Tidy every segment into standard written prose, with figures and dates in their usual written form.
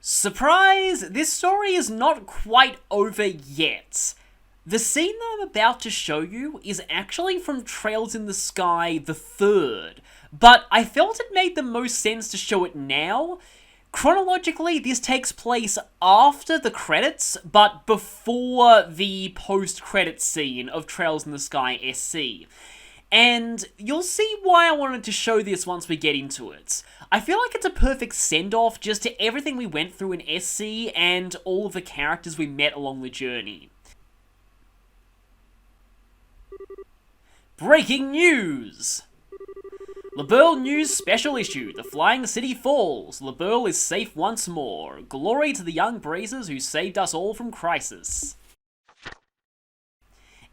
Surprise! This story is not quite over yet. The scene that I'm about to show you is actually from Trails in the Sky the Third, but I felt it made the most sense to show it now. Chronologically, this takes place after the credits, but before the post-credits scene of Trails in the Sky SC. And you'll see why I wanted to show this once we get into it. I feel like it's a perfect send-off just to everything we went through in SC and all of the characters we met along the journey. Breaking news! Laburl News Special Issue, The Flying City Falls. Laburl is safe once more. Glory to the young Brazers who saved us all from crisis.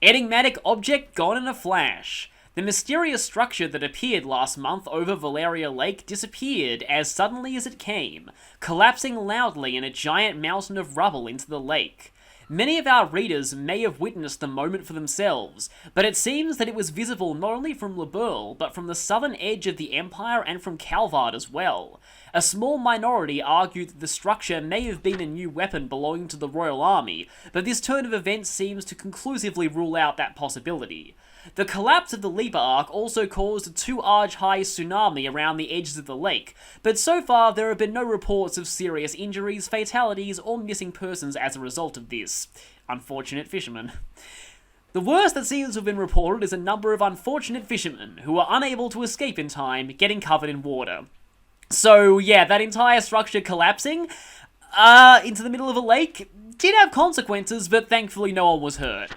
Enigmatic object gone in a flash. The mysterious structure that appeared last month over Valeria Lake disappeared as suddenly as it came, collapsing loudly in a giant mountain of rubble into the lake. Many of our readers may have witnessed the moment for themselves, but it seems that it was visible not only from Laburl, but from the southern edge of the Empire and from Calvard as well. A small minority argued that the structure may have been a new weapon belonging to the Royal Army, but this turn of events seems to conclusively rule out that possibility. The collapse of the Liber Arc also caused a 2-arch-high tsunami around the edges of the lake, but so far there have been no reports of serious injuries, fatalities, or missing persons as a result of this. Unfortunate fishermen. The worst that seems to have been reported is a number of unfortunate fishermen who were unable to escape in time, getting covered in water. So yeah, that entire structure collapsing into the middle of a lake did have consequences, but thankfully no one was hurt.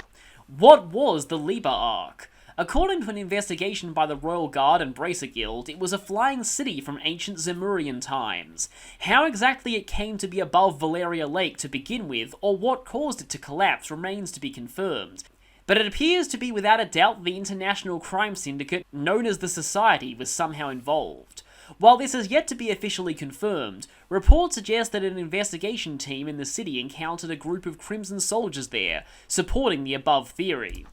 What was the Liber Arc? According to an investigation by the Royal Guard and Bracer Guild, it was a flying city from ancient Zemurian times. How exactly it came to be above Valeria Lake to begin with, or what caused it to collapse, remains to be confirmed. But it appears to be without a doubt the international crime syndicate known as the Society was somehow involved. While this is yet to be officially confirmed, reports suggest that an investigation team in the city encountered a group of Crimson soldiers there, supporting the above theory.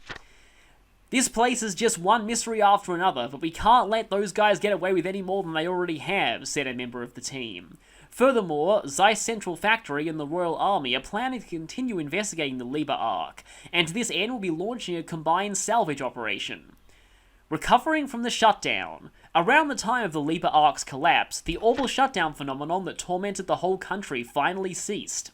This place is just one mystery after another, but we can't let those guys get away with any more than they already have, said a member of the team. Furthermore, Zeiss Central Factory and the Royal Army are planning to continue investigating the Liber Arc, and to this end will be launching a combined salvage operation. Recovering from the shutdown. Around the time of the Liber Arc's collapse, the orbital shutdown phenomenon that tormented the whole country finally ceased.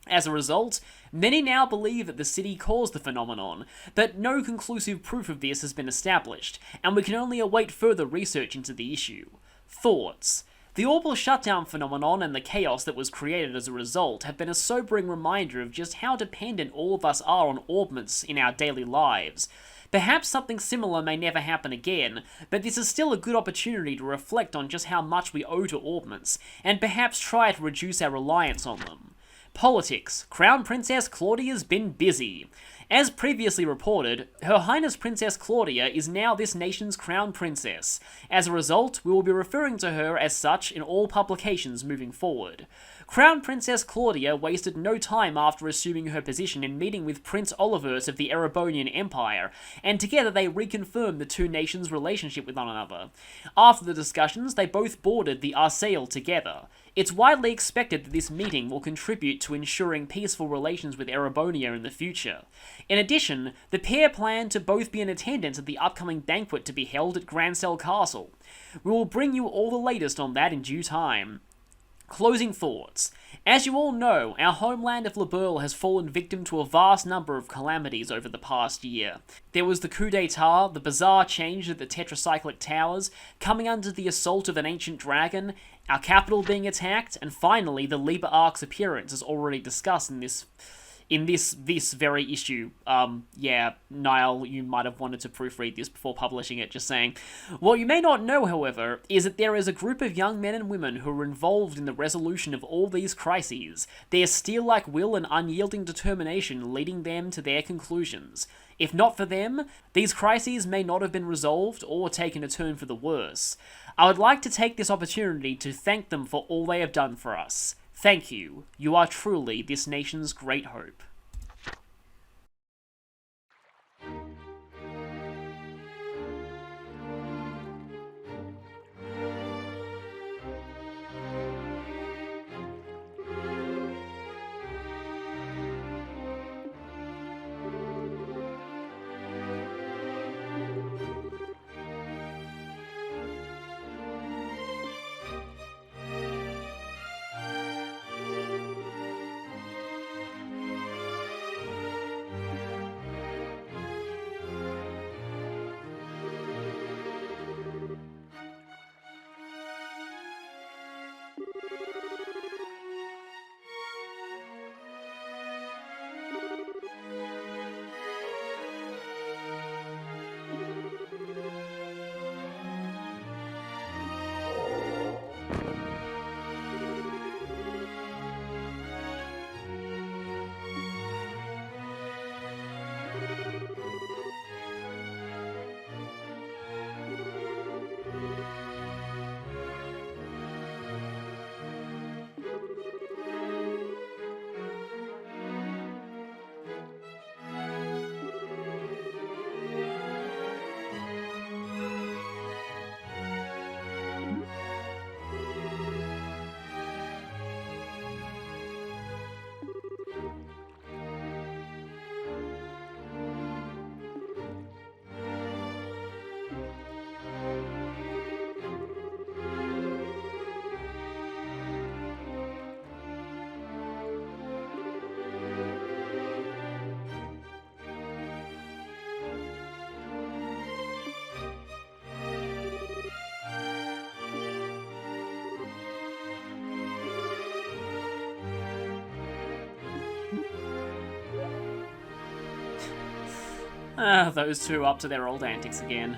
As a result, many now believe that the city caused the phenomenon, but no conclusive proof of this has been established, and we can only await further research into the issue. Thoughts. The orbital shutdown phenomenon and the chaos that was created as a result have been a sobering reminder of just how dependent all of us are on orbments in our daily lives. Perhaps something similar may never happen again, but this is still a good opportunity to reflect on just how much we owe to orbments, and perhaps try to reduce our reliance on them. Politics. Crown Princess Claudia's been busy. As previously reported, Her Highness Princess Claudia is now this nation's crown princess. As a result, we will be referring to her as such in all publications moving forward. Crown Princess Claudia wasted no time after assuming her position in meeting with Prince Olivers of the Erebonian Empire, and together they reconfirmed the two nations' relationship with one another. After the discussions, they both boarded the Arsail together. It's widely expected that this meeting will contribute to ensuring peaceful relations with Erebonia in the future. In addition, the pair plan to both be in attendance at the upcoming banquet to be held at Grancel Castle. We will bring you all the latest on that in due time. Closing thoughts. As you all know, our homeland of Laburl has fallen victim to a vast number of calamities over the past year. There was the coup d'etat, the bizarre change at the tetracyclic towers, coming under the assault of an ancient dragon, our capital being attacked, and finally the Liber Arc's appearance, as already discussed in this very issue. Yeah, Niall, you might have wanted to proofread this before publishing it, just saying. What you may not know, however, is that there is a group of young men and women who are involved in the resolution of all these crises, their steel-like will and unyielding determination leading them to their conclusions. If not for them, these crises may not have been resolved or taken a turn for the worse. I would like to take this opportunity to thank them for all they have done for us. Thank you. You are truly this nation's great hope. Ah, those two up to their old antics again.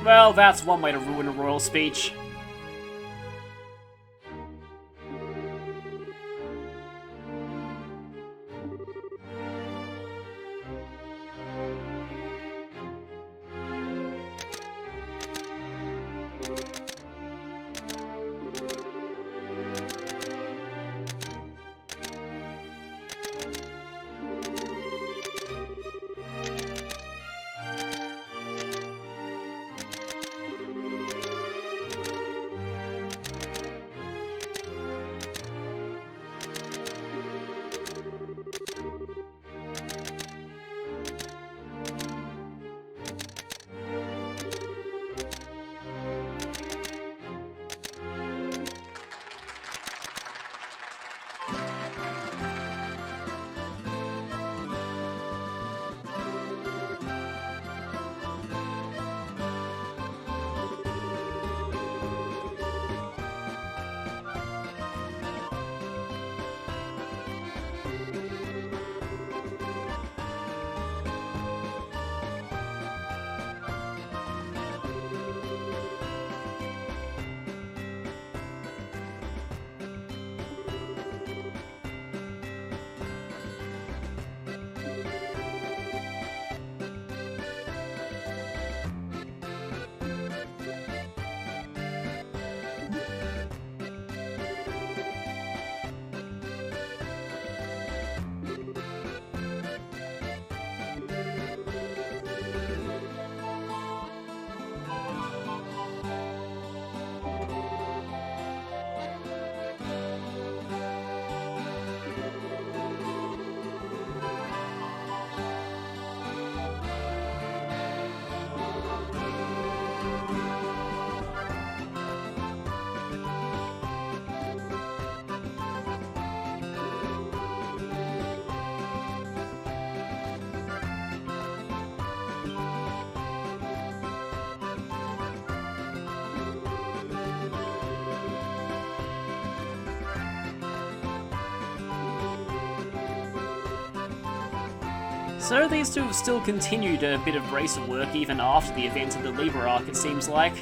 Well, that's one way to ruin a royal speech. So these two have still continued a bit of bracer work even after the events of the Libra arc, it seems like.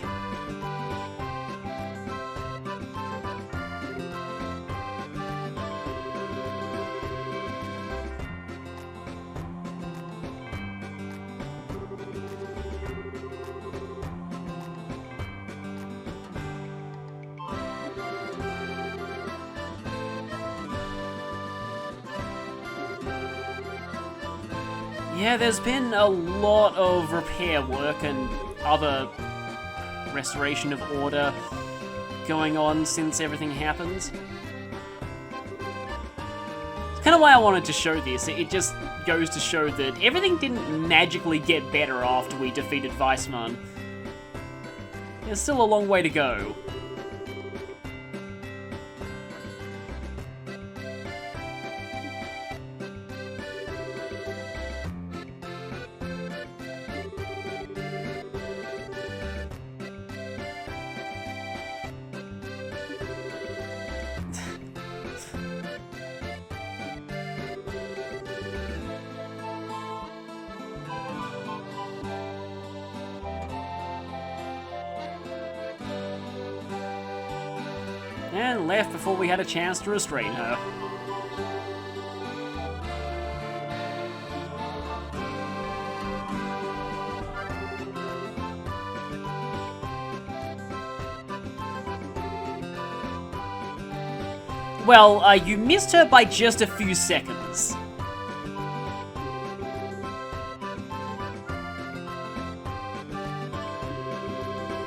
Yeah, there's been a lot of repair work and other restoration of order going on since everything happened. It's kind of why I wanted to show this. It just goes to show that everything didn't magically get better after we defeated Weissman. There's still a long way to go. And left before we had a chance to restrain her. Well, you missed her by just a few seconds.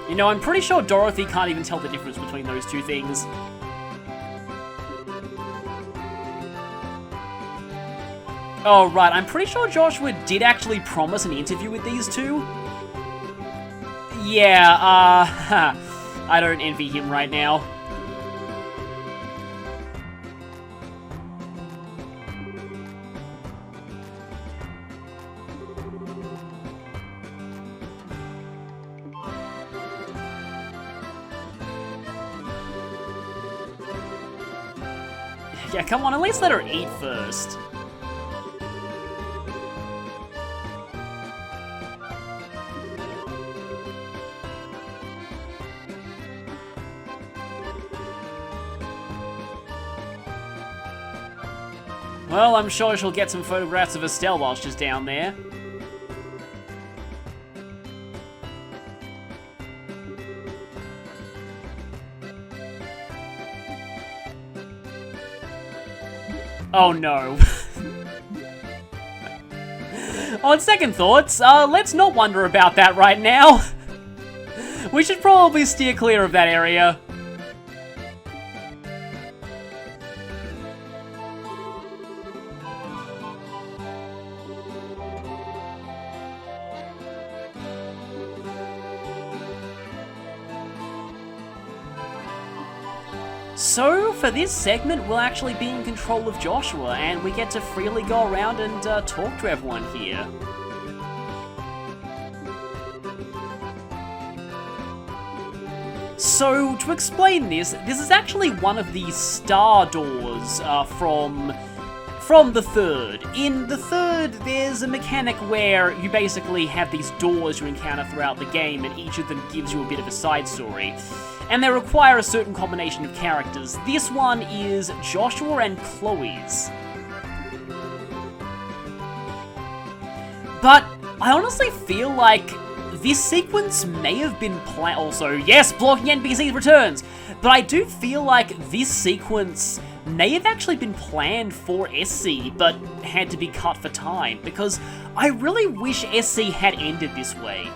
You know, I'm pretty sure Dorothy can't even tell the difference between those two things. Oh, right, I'm pretty sure Joshua did actually promise an interview with these two. Yeah, I don't envy him right now. Yeah, come on, at least let her eat first. Well, I'm sure she'll get some photographs of Estelle while she's down there. Oh no. On second thoughts, let's not wonder about that right now. We should probably steer clear of that area. So, for this segment, we'll actually be in control of Joshua, and we get to freely go around and talk to everyone here. So, to explain this is actually one of the Star Doors from the third. In the third, there's a mechanic where you basically have these doors you encounter throughout the game, and each of them gives you a bit of a side story. And they require a certain combination of characters. This one is Joshua and Chloe's. But I honestly feel like this sequence may have been planned. Also, yes, blocking NPCs returns! But I do feel like this sequence may have actually been planned for SC, but had to be cut for time, because I really wish SC had ended this way.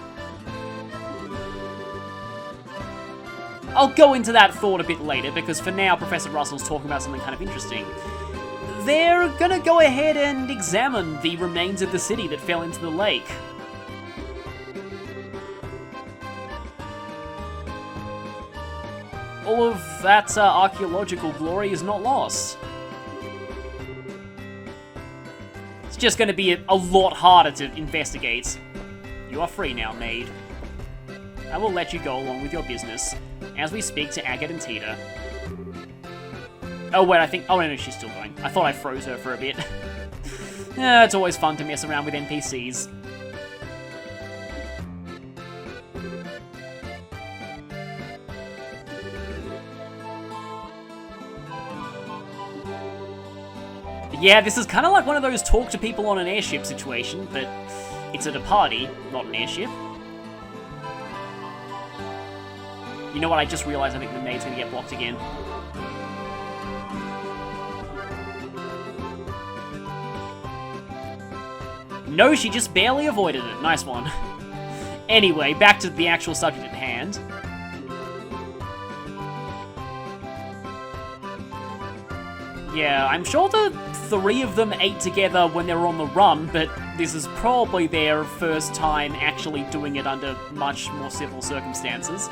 I'll go into that thought a bit later, because for now, Professor Russell's talking about something kind of interesting. They're gonna go ahead and examine the remains of the city that fell into the lake. All of that archaeological glory is not lost. It's just gonna be a lot harder to investigate. You are free now, maid. I will let you go along with your business as we speak to Agate and Tita. Oh wait, oh no, she's still going. I thought I froze her for a bit. Yeah, it's always fun to mess around with NPCs. Yeah, this is kind of like one of those talk to people on an airship situation, but it's at a party, not an airship. You know what, I just realized I think the maid's gonna get blocked again. No, she just barely avoided it. Nice one. Anyway, back to the actual subject at hand. Yeah, I'm sure the three of them ate together when they were on the run, but this is probably their first time actually doing it under much more civil circumstances.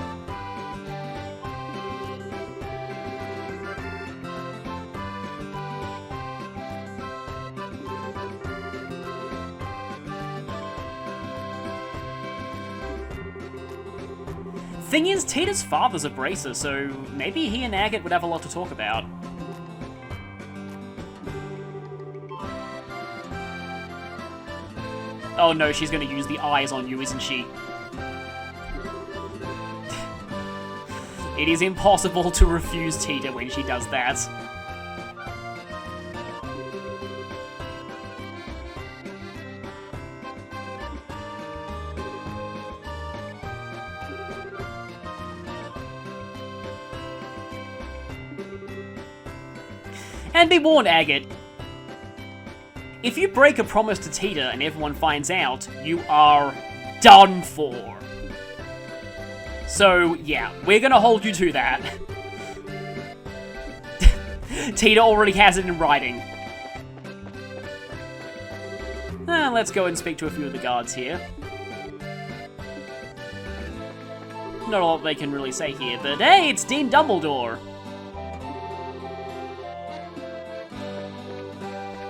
Thing is, Tita's father's a bracer, so maybe he and Agate would have a lot to talk about. Oh no, she's gonna use the eyes on you, isn't she? It is impossible to refuse Tita when she does that. And be warned, Agate. If you break a promise to Tita and everyone finds out, you are done for. So, yeah, we're gonna hold you to that. Tita already has it in writing. Let's go and speak to a few of the guards here. Not a lot they can really say here, but hey, it's Dean Dumbledore!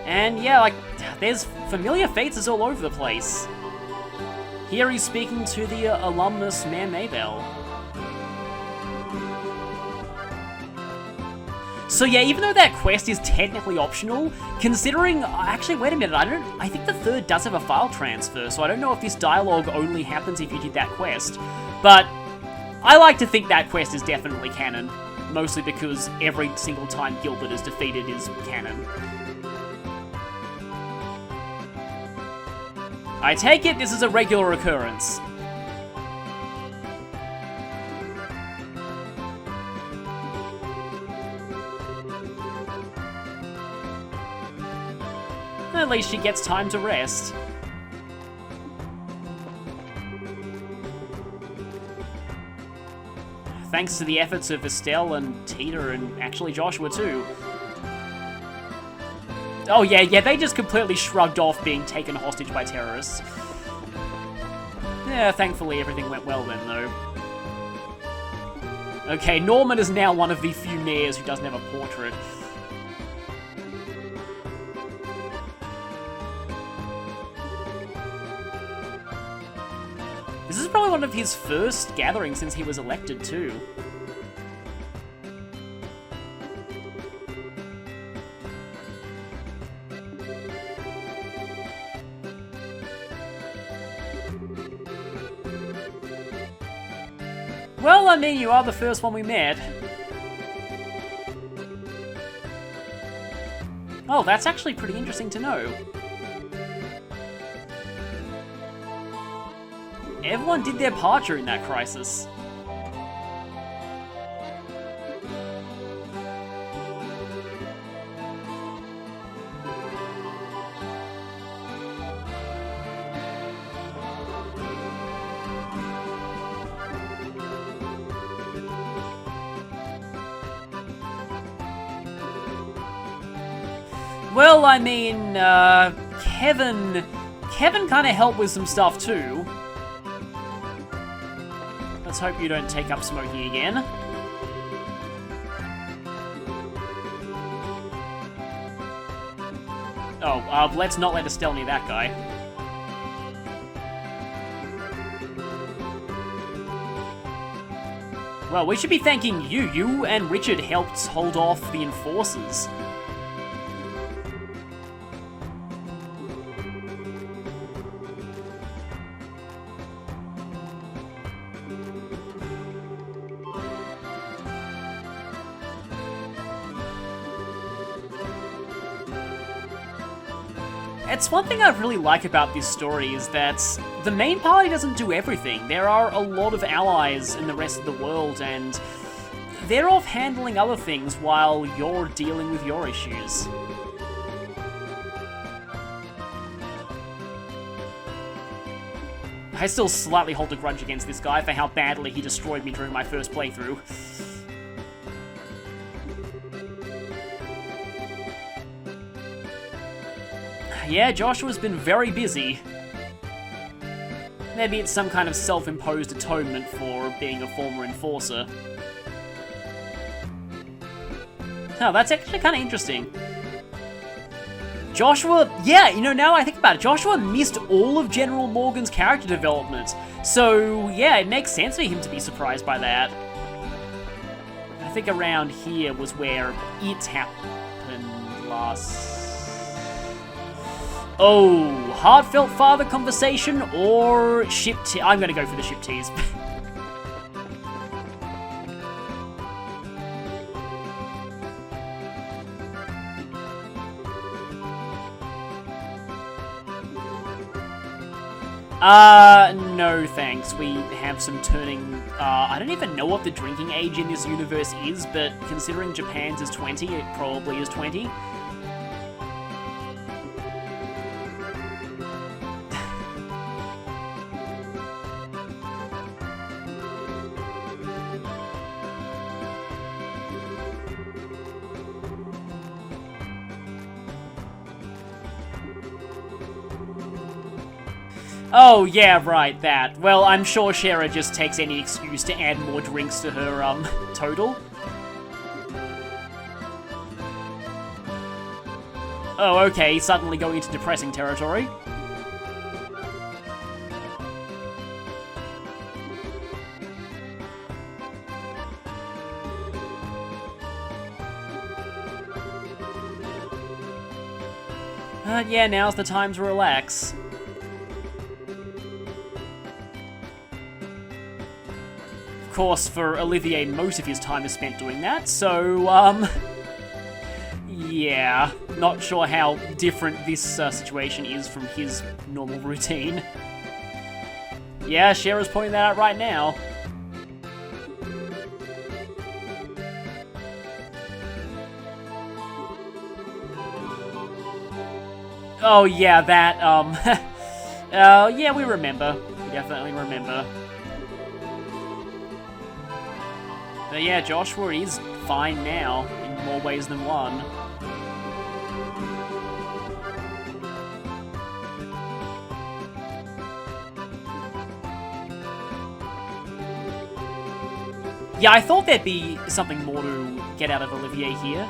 And yeah, like, there's familiar faces all over the place. Here he's speaking to the alumnus Mayor Maybell. So yeah, even though that quest is technically optional, considering... Actually, wait a minute, I think the third does have a file transfer, so I don't know if this dialogue only happens if you did that quest. But I like to think that quest is definitely canon, mostly because every single time Gilbert is defeated is canon. I take it this is a regular occurrence. At least she gets time to rest. Thanks to the efforts of Estelle and Tita and actually Joshua too. Oh yeah, they just completely shrugged off being taken hostage by terrorists. Yeah, thankfully everything went well then, though. Okay, Norman is now one of the few mayors who doesn't have a portrait. This is probably one of his first gatherings since he was elected, too. Well, I mean, you are the first one we met. Oh, that's actually pretty interesting to know. Everyone did their part during that crisis. Well, I mean, Kevin kind of helped with some stuff too. Let's hope you don't take up smoking again. Oh, let's not let Estelle near that guy. Well, we should be thanking you. You and Richard helped hold off the enforcers. It's one thing I really like about this story is that the main party doesn't do everything. There are a lot of allies in the rest of the world, and they're off handling other things while you're dealing with your issues. I still slightly hold a grudge against this guy for how badly he destroyed me during my first playthrough. Yeah, Joshua's been very busy. Maybe it's some kind of self-imposed atonement for being a former enforcer. Oh, that's actually kind of interesting. Joshua, yeah, you know, now I think about it, Joshua missed all of General Morgan's character development. So, yeah, it makes sense for him to be surprised by that. I think around here was where it happened last... Oh, heartfelt father conversation or ship I'm gonna go for the ship tease. No thanks. We have some turning, I don't even know what the drinking age in this universe is, but considering Japan's is 20, it probably is 20. Oh, yeah, right, that. Well, I'm sure Shara just takes any excuse to add more drinks to her, total. Oh, okay, suddenly going into depressing territory. Yeah, now's the time to relax. Of course, for Olivier, most of his time is spent doing that, so, yeah, not sure how different this situation is from his normal routine. Yeah, Shara's pointing that out right now. Oh, yeah, that, yeah, we remember. We definitely remember. But yeah, Joshua is fine now, in more ways than one. Yeah, I thought there'd be something more to get out of Olivier here.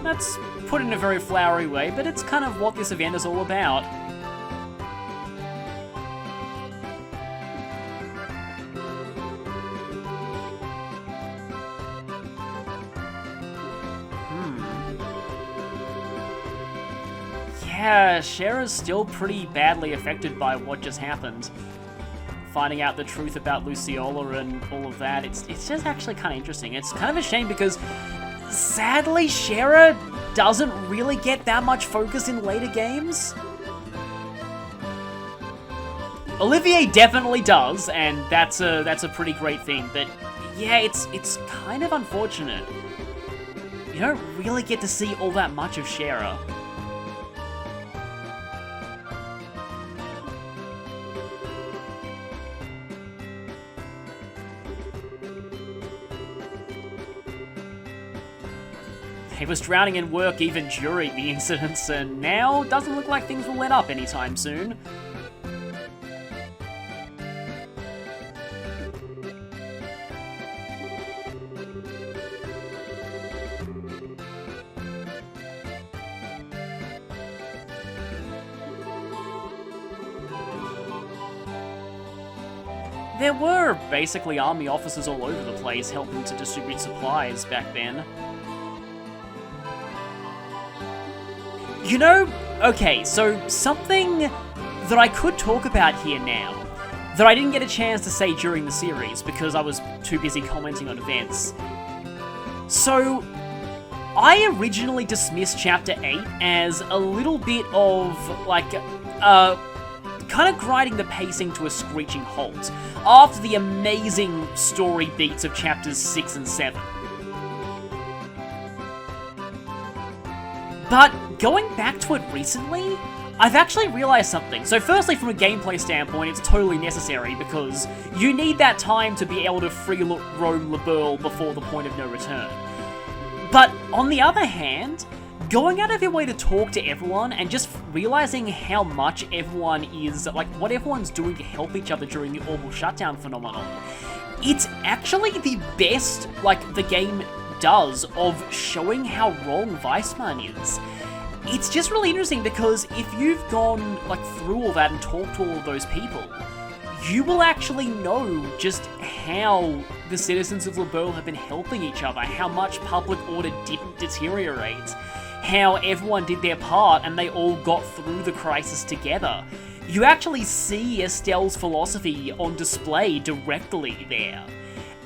That's put in a very flowery way, but it's kind of what this event is all about. Yeah, Shara's still pretty badly affected by what just happened. Finding out the truth about Luciola and all of that, it's just actually kind of interesting. It's kind of a shame because, sadly, Shara doesn't really get that much focus in later games. Olivier definitely does, and that's a pretty great thing, but yeah, it's kind of unfortunate. You don't really get to see all that much of Shara. He was drowning in work even during the incidents, and now doesn't look like things will let up anytime soon. There were basically army officers all over the place helping to distribute supplies back then. You know, okay, so something that I could talk about here now, that I didn't get a chance to say during the series because I was too busy commenting on events. So, I originally dismissed Chapter 8 as a little bit of, like, kind of grinding the pacing to a screeching halt after the amazing story beats of Chapters 6 and 7. But going back to it recently, I've actually realized something. So firstly, from a gameplay standpoint, it's totally necessary because you need that time to be able to free roam Liberl before the point of no return. But on the other hand, going out of your way to talk to everyone and just realizing how much everyone is, like, what everyone's doing to help each other during the orbital shutdown phenomenon, it's actually the best, like, the game does of showing how wrong Weissman is. It's just really interesting because if you've gone, like, through all that and talked to all of those people, you will actually know just how the citizens of Liberl have been helping each other, how much public order didn't deteriorate, how everyone did their part and they all got through the crisis together. You actually see Estelle's philosophy on display directly there.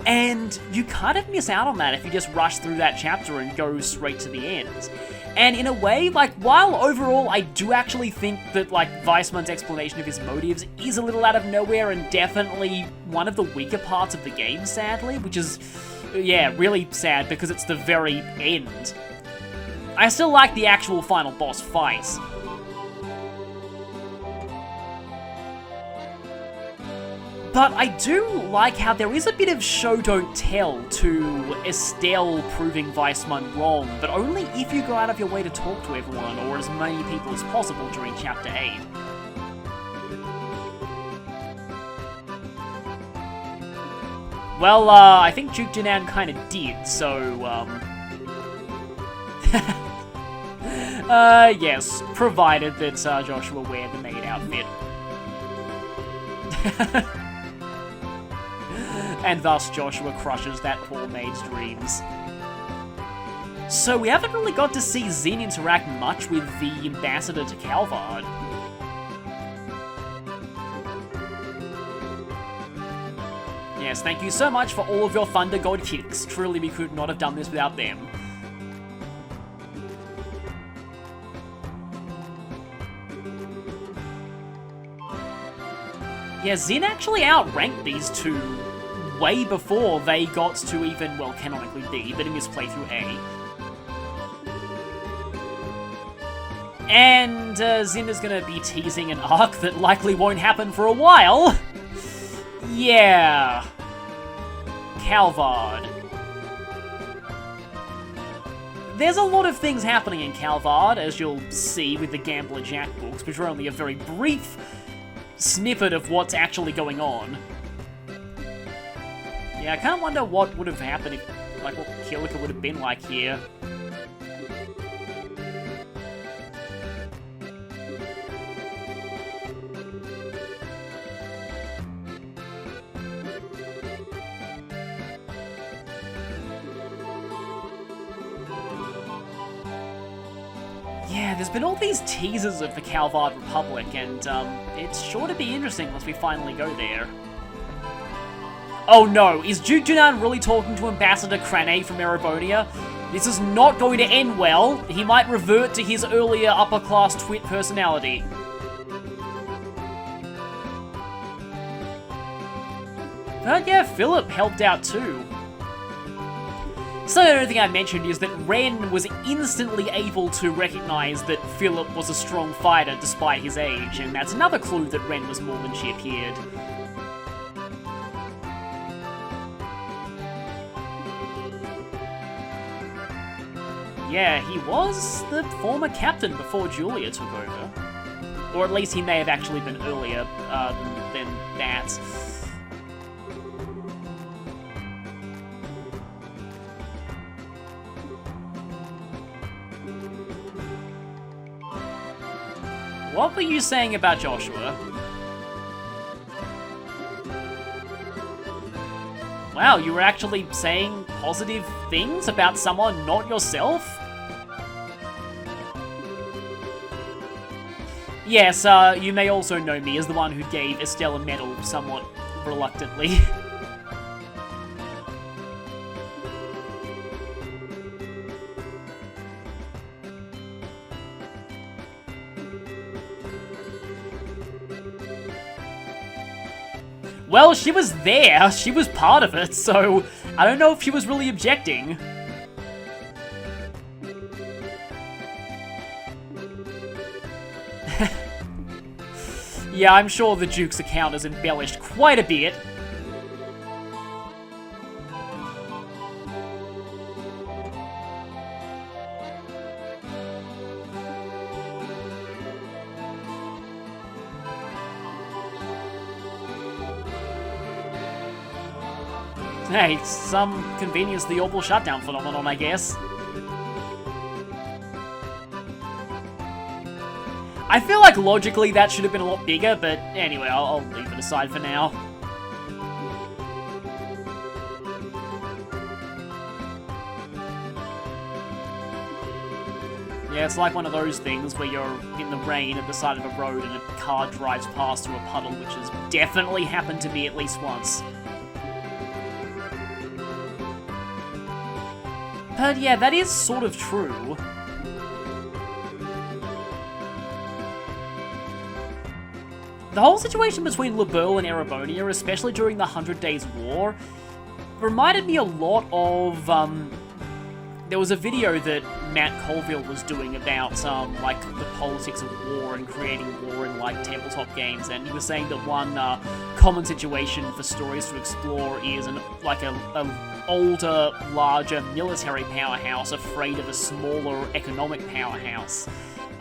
And you kind of miss out on that if you just rush through that chapter and go straight to the end. And in a way, like, while overall I do actually think that, like, Weissman's explanation of his motives is a little out of nowhere and definitely one of the weaker parts of the game, sadly, which is, yeah, really sad because it's the very end. I still like the actual final boss fight. But I do like how there is a bit of show don't tell to Estelle proving Weissman wrong, but only if you go out of your way to talk to everyone, or as many people as possible during Chapter 8. Well, I think Duke Jinan kinda did, so, yes, provided that Joshua wear the maid outfit. And thus Joshua crushes that poor maid's dreams. So we haven't really got to see Zin interact much with the ambassador to Calvard. Yes, thank you so much for all of your Thunder God kicks. Truly, we could not have done this without them. Yeah, Zin actually outranked these two way before they got to even, well, canonically B, but in this playthrough A. And Zin is gonna be teasing an arc that likely won't happen for a while. Yeah. Calvard. There's a lot of things happening in Calvard, as you'll see with the Gambler Jack books, which are only a very brief snippet of what's actually going on. Yeah, I kind of wonder what would have happened if, like, what Kilika would have been like here. Yeah, there's been all these teasers of the Calvard Republic, and it's sure to be interesting once we finally go there. Oh no, is Duke Junan really talking to Ambassador Crane from Erebonia? This is not going to end well. He might revert to his earlier upper-class twit personality. But yeah, Philip helped out too. So the only thing I mentioned is that Ren was instantly able to recognize that Philip was a strong fighter despite his age, and that's another clue that Ren was more than she appeared. Yeah, he was the former captain before Julia took over. Or at least he may have actually been earlier than that. What were you saying about Joshua? Wow, you were actually saying positive things about someone not yourself? Yes, you may also know me as the one who gave Estelle a medal somewhat reluctantly. Well, she was there, she was part of it, so I don't know if she was really objecting. Yeah, I'm sure the Duke's account is embellished quite a bit. Hey, some convenience the orbital shutdown phenomenon, I guess. I feel like logically that should have been a lot bigger, but anyway, I'll leave it aside for now. Yeah, it's like one of those things where you're in the rain at the side of a road and a car drives past through a puddle, which has definitely happened to me at least once. But yeah, that is sort of true. The whole situation between Liberl and Erebonia, especially during the 100 Days War, reminded me a lot of, there was a video that Matt Colville was doing about, like, the politics of war and creating war in, like, tabletop games, and he was saying that one common situation for stories to explore is, an older, larger military powerhouse afraid of a smaller economic powerhouse,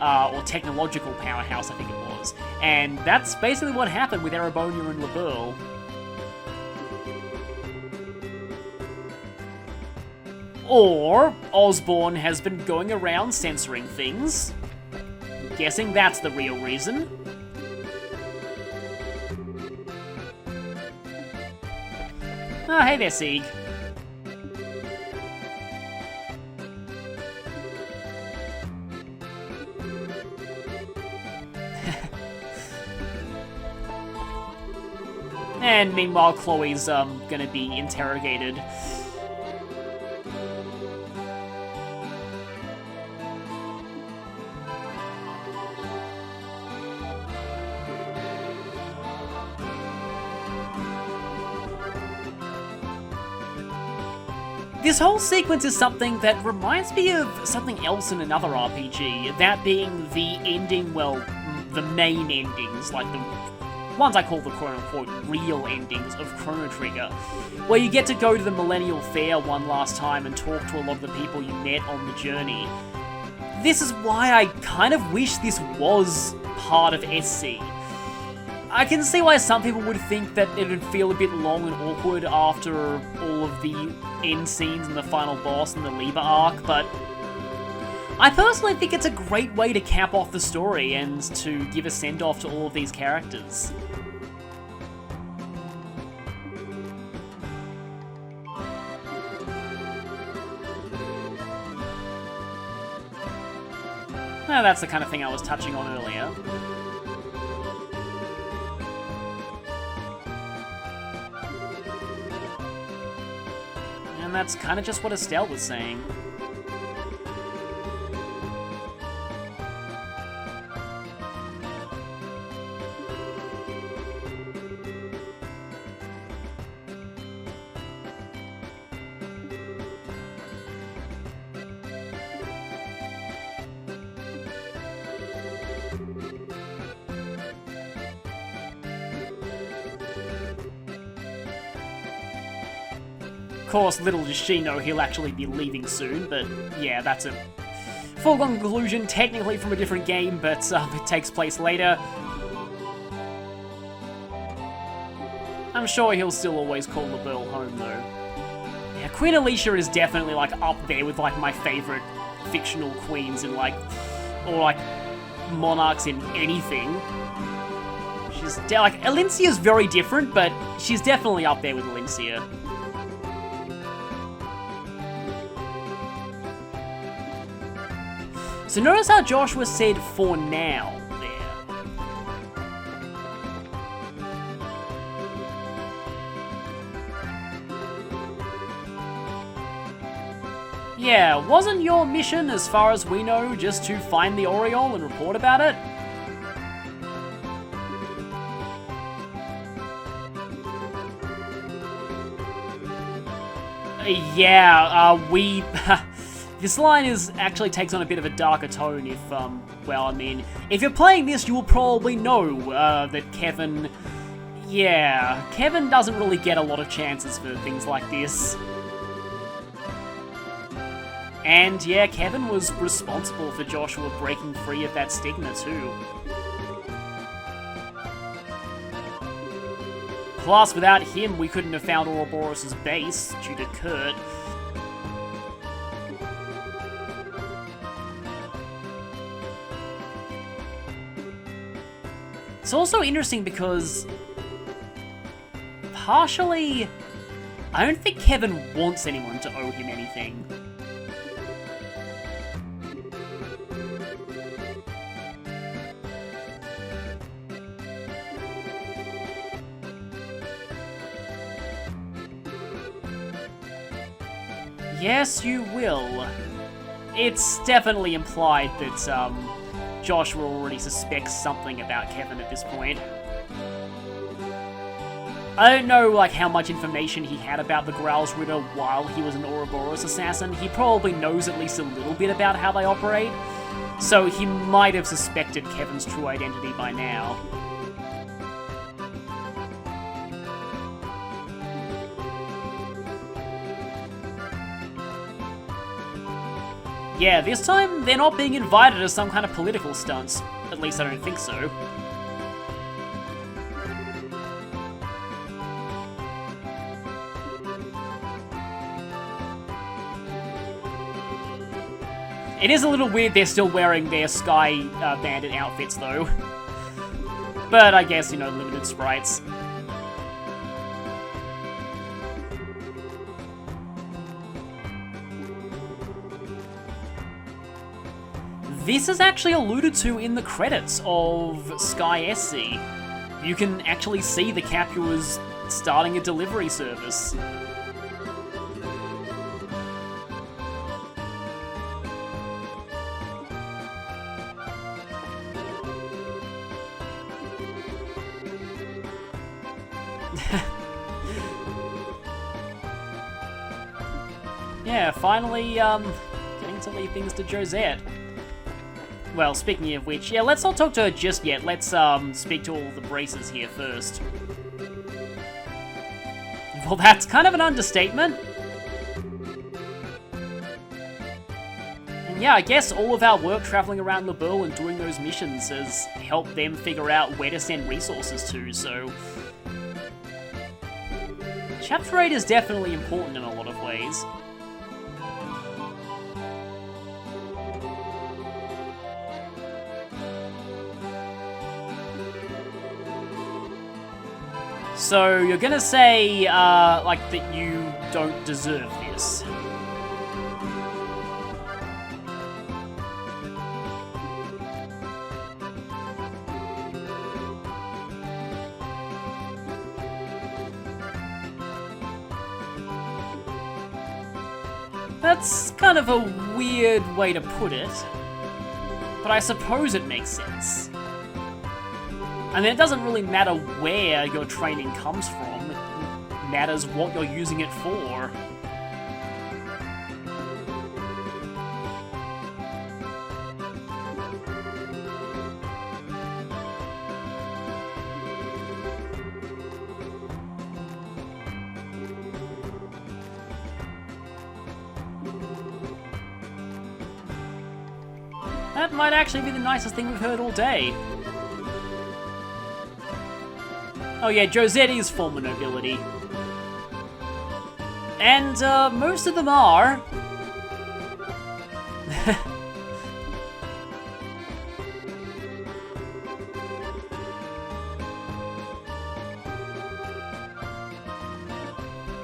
or technological powerhouse, I think it was. And that's basically what happened with Erebonia and Liberl. Or Osborne has been going around censoring things. I'm guessing that's the real reason. Oh, hey there, Sieg. And meanwhile, Chloe's gonna be interrogated. This whole sequence is something that reminds me of something else in another RPG, that being the ending, well, the main endings, like the ones I call the quote-unquote real endings of Chrono Trigger, where you get to go to the Millennial Fair one last time and talk to a lot of the people you met on the journey. This is why I kind of wish this was part of SC. I can see why some people would think that it would feel a bit long and awkward after all of the end scenes and the final boss and the Liber arc, but I personally think it's a great way to cap off the story and to give a send-off to all of these characters. Now, that's the kind of thing I was touching on earlier. And that's kind of just what Estelle was saying. Of course, little does she know he'll actually be leaving soon, but yeah, that's a foregone conclusion, technically from a different game, but it takes place later. I'm sure he'll still always call Liberl home, though. Yeah, Queen Alicia is definitely, like, up there with, like, my favourite fictional queens in, like, or, like, monarchs in anything. She's, like, Elincia's very different, but she's definitely up there with Elincia. So notice how Joshua said "for now" there. Yeah, wasn't your mission, as far as we know, just to find the Oriole and report about it? We... This line actually takes on a bit of a darker tone if, well, I mean, if you're playing this, you will probably know, that Kevin... Yeah, Kevin doesn't really get a lot of chances for things like this. And yeah, Kevin was responsible for Joshua breaking free of that stigma too. Plus, without him, we couldn't have found Ouroboros' base, due to Kurt. It's also interesting because, partially, I don't think Kevin wants anyone to owe him anything. Yes, you will. It's definitely implied that, Joshua already suspects something about Kevin at this point. I don't know, like, how much information he had about the Growl's Ritter while he was an Ouroboros assassin. He probably knows at least a little bit about how they operate, so he might have suspected Kevin's true identity by now. Yeah, this time they're not being invited as some kind of political stunts. At least I don't think so. It is a little weird they're still wearing their Sky Bandit outfits, though. But I guess, you know, limited sprites. This is actually alluded to in the credits of Sky SC. You can actually see the Capulars starting a delivery service. Yeah, finally, getting to leave things to Josette. Well, speaking of which, yeah, let's not talk to her just yet. Let's, speak to all the braces here first. Well, that's kind of an understatement. And yeah, I guess all of our work traveling around Laboul and doing those missions has helped them figure out where to send resources to, so... Chapter 8 is definitely important in a lot of ways. So, you're gonna say, like, that you don't deserve this. That's kind of a weird way to put it, but I suppose it makes sense. I mean, it doesn't really matter where your training comes from, it matters what you're using it for. That might actually be the nicest thing we've heard all day. Oh yeah, Josette is former nobility. And, most of them are.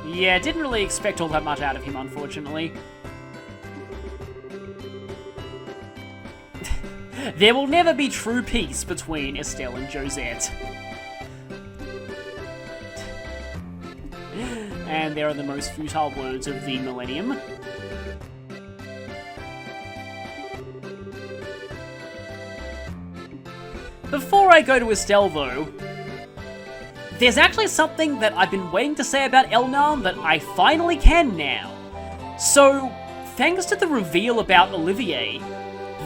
Yeah, didn't really expect all that much out of him, unfortunately. There will never be true peace between Estelle and Josette. And there are the most futile words of the millennium. Before I go to Estelle, though, there's actually something that I've been waiting to say about Elnam that I finally can now. So, thanks to the reveal about Olivier,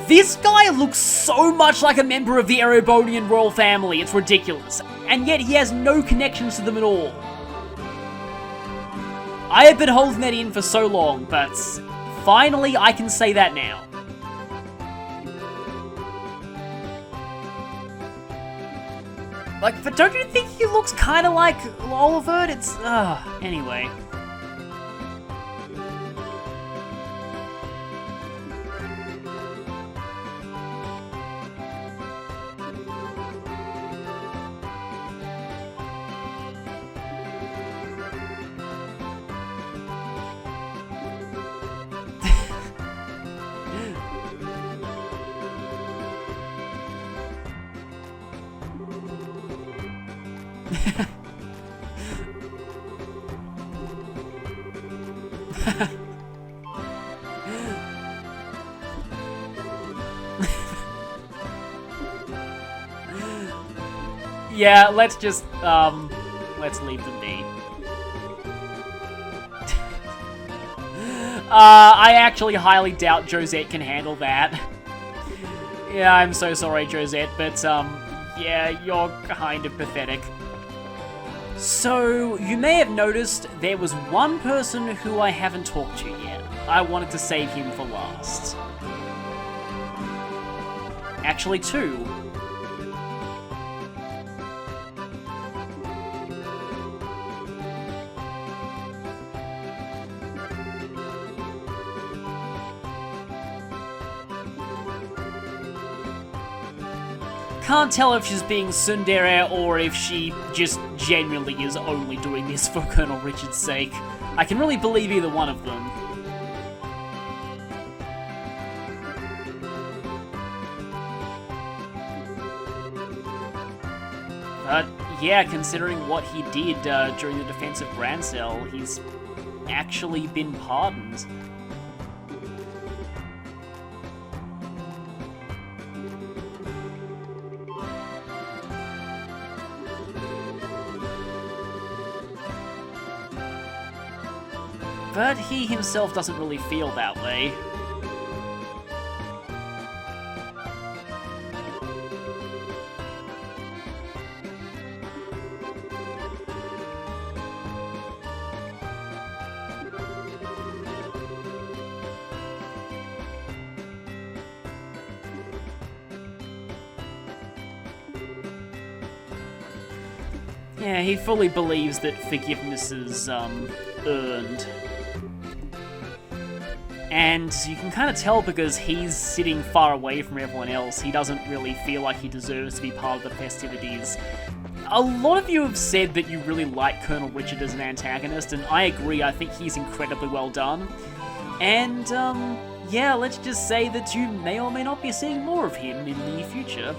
this guy looks so much like a member of the Erebonian royal family, it's ridiculous. And yet he has no connections to them at all. I have been holding that in for so long, but finally I can say that now. Like, but don't you think he looks kind of like Oliver? It's, anyway. Yeah, let's just, let's leave them be. I actually highly doubt Josette can handle that. Yeah, I'm so sorry, Josette, but, yeah, you're kind of pathetic. So, you may have noticed there was one person who I haven't talked to yet. I wanted to save him for last. Actually, two. Can't tell if she's being tsundere or if she just genuinely is only doing this for Colonel Richard's sake. I can really believe either one of them. But yeah, considering what he did during the defense of Brancell, he's actually been pardoned. But he himself doesn't really feel that way. Yeah, he fully believes that forgiveness is, earned. And you can kind of tell because he's sitting far away from everyone else, he doesn't really feel like he deserves to be part of the festivities. A lot of you have said that you really like Colonel Richard as an antagonist, and I agree, I think he's incredibly well done. And, yeah, let's just say that you may or may not be seeing more of him in the near future.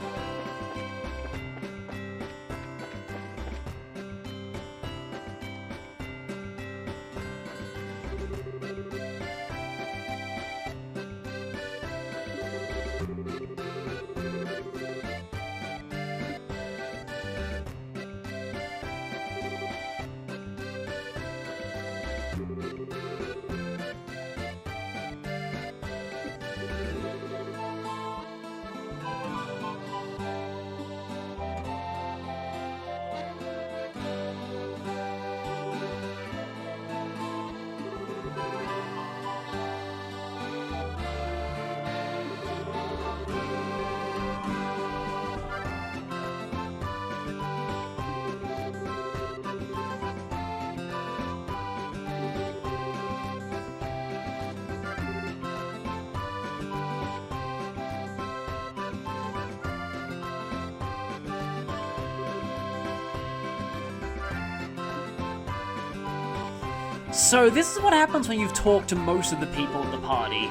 So this is what happens when you've talked to most of the people at the party.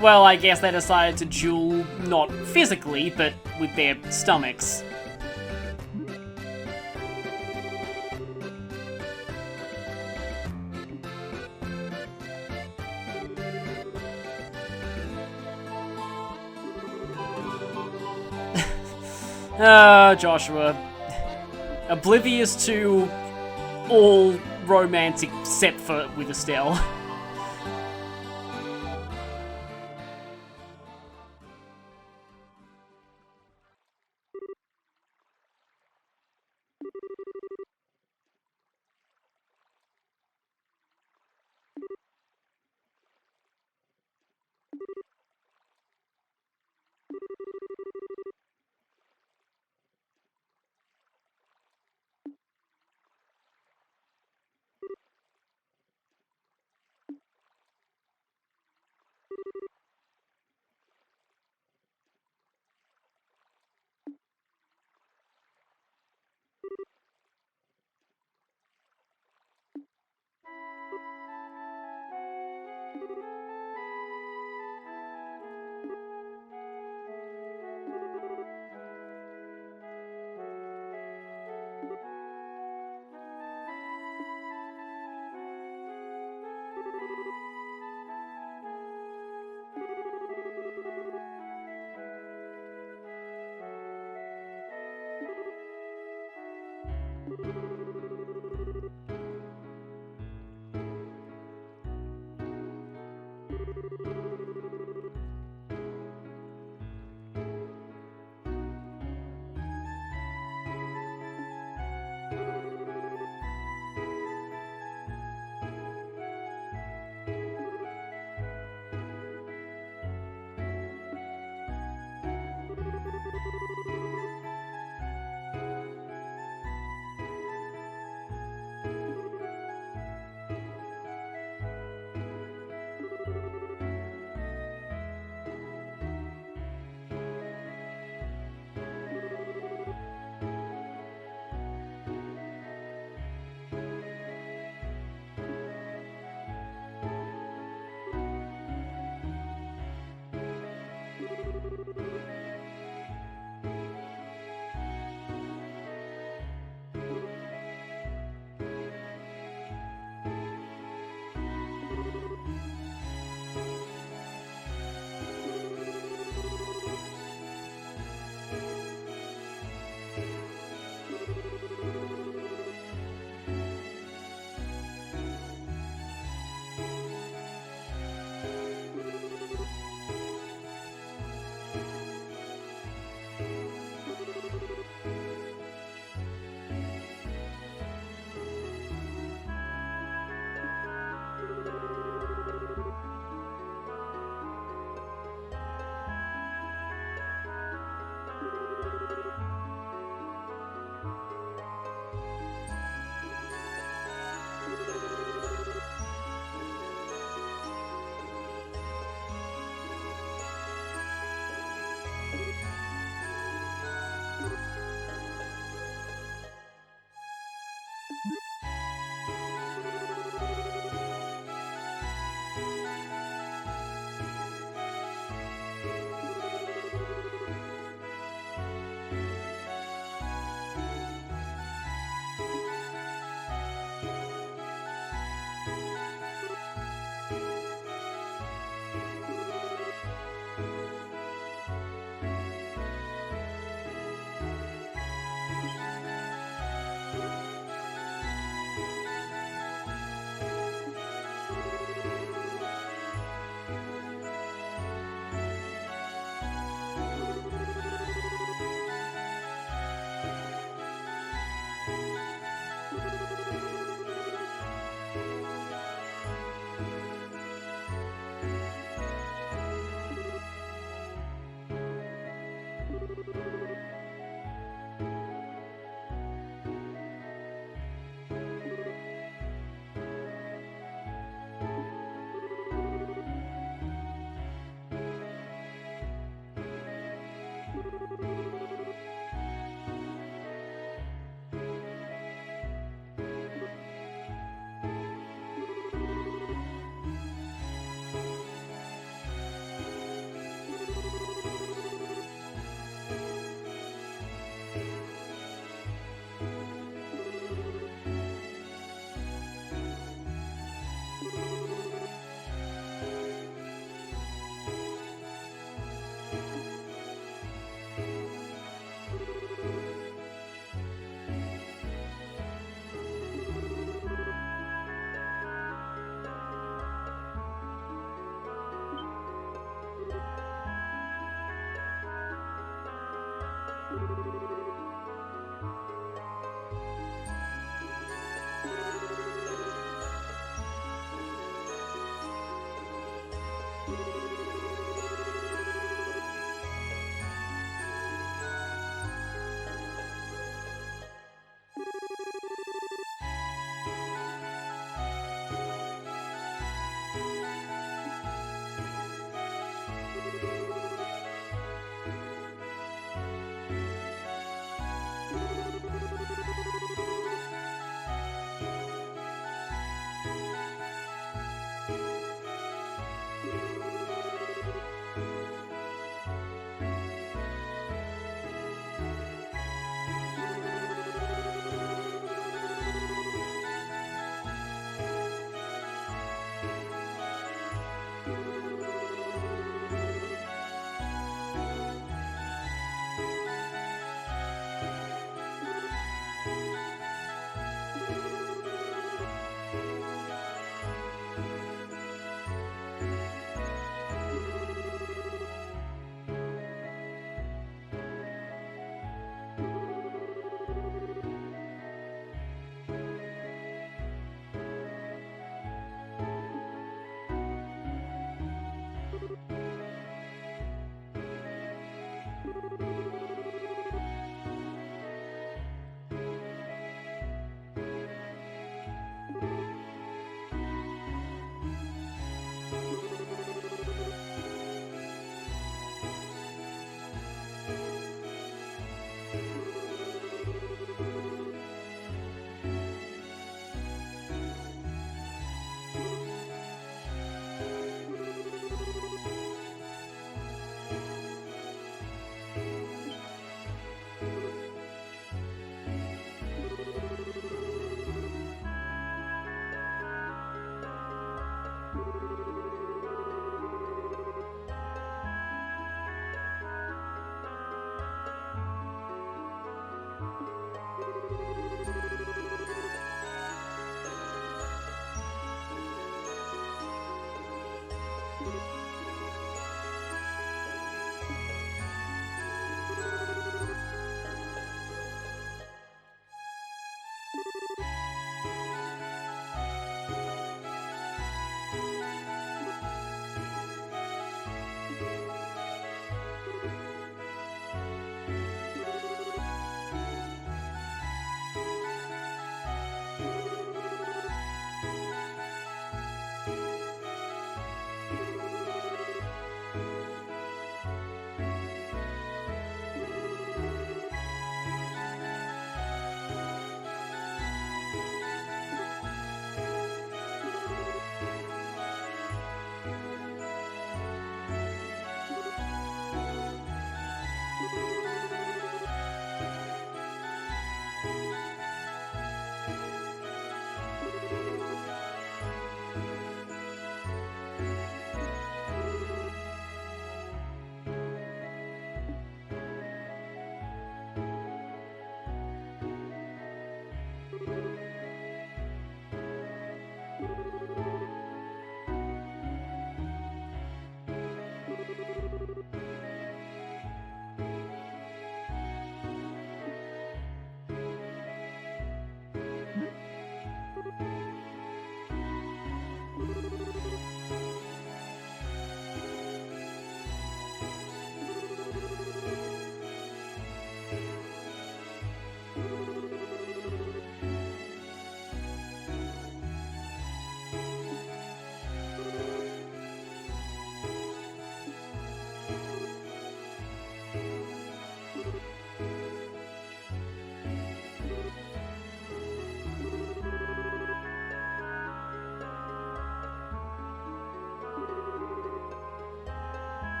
Well, I guess they decided to duel, not physically, but with their stomachs. Joshua. Oblivious to all romance except for with Estelle.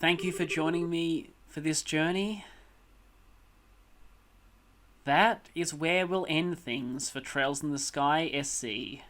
Thank you for joining me for this journey. That is where we'll end things for Trails in the Sky SC.